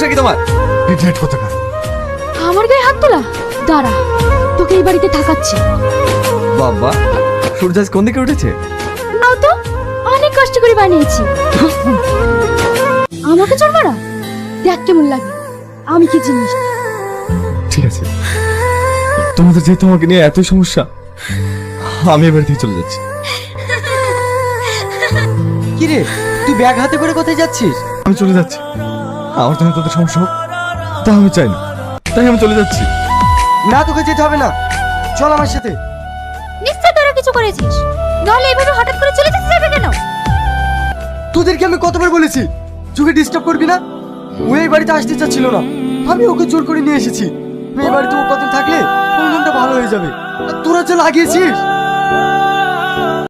সমস্যা কি তোমার? ইডিয়েট কোথাকার। আমার গায়ে হাত তোলা? দাঁড়া, তোকে এই বাড়িতে থাকাচ্ছি। বাবা, সূর্য আজ কোন দিকে উঠেছে? নাও তো, অনেক কষ্ট করে বানিয়েছি। আমাকে চল মারা, দেখ কেমন লাগে। আমি কি জিনিস? ঠিক আছে, তোমাদের যেহেতু আমাকে নিয়ে এতই সমস্যা, আমি এবার থেকে চলে যাচ্ছি। কি রে, তুই ব্যাগ হাতে করে কোথায় যাচ্ছিস? আমি চলে যাচ্ছি। আমার জন্য তোদের সমস্যা হোক তা আমি চাই না, তাই আমি চলে যাচ্ছি। না, তোকে যেতে হবে না, চল আমার সাথে। নিশ্চয় তোরা কিছু করেছিস, নাহলে এভাবে হঠাৎ করে চলে যেতে যাবে কেন? তোদেরকে আমি কতবার বলেছি তোকে ডিস্টার্ব করবি না? ও এই বাড়িতে আসতে চাচ্ছিল না, আমি ওকে জোর করে নিয়ে এসেছি। এই বাড়িতে ও কত থাকলে ওর মনটা ভালো হয়ে যাবে। আর তোরা যে লাগিয়েছিস